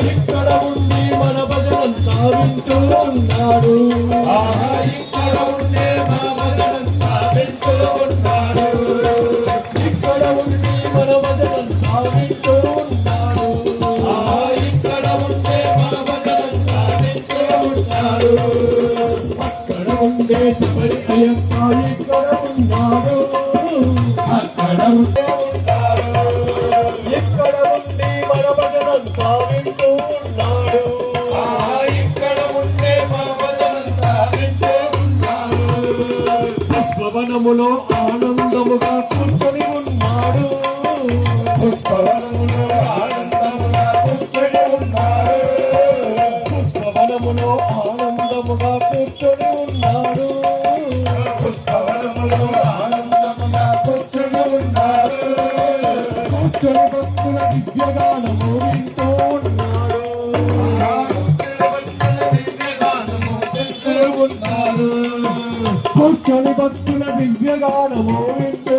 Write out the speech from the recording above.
ఇక్కడ ఉండి మన భజనంతా వింటూ ఉన్నాడు. ఇక్కడ ఉండే మన భజనంతా వింటూ ఉన్నాడు. ఇక్కడ ఉండి మన భజనంతా వింటూ ఉన్నాడు. ఇక్కడ ఉండే మన భజనంతా వింటూ ఉన్నాడు. అక్కడ ఉండే శబరి అయ్యప్ప ఇక్కడ ఉన్నాడు. అక్కడ ఉండే ఉంటాడు. ఇక్కడ ఉండి మన భజనంతా వింటూ ఉన్నాడు. ఇక్కడ ఉండే మన భజనంతా వింటూ ఉన్నాడు. పుష్పవనములో ఆనందముగా కూర్చొని ఉన్నాడు. పుష్పవనములో ఆనందముగా కూర్చొని ఉన్నాడు. పుష్పవనములో ఆనందముగా కూర్చొని ఉన్నాడు. పుష్పవనములో ఆనందముగా కూర్చొని ఉన్నాడు. కూర్చొని భక్తుల దివ్యగానము వింటూ ఉన్నాడు. కూర్చొని భక్తుల దివ్యగానము వింటూ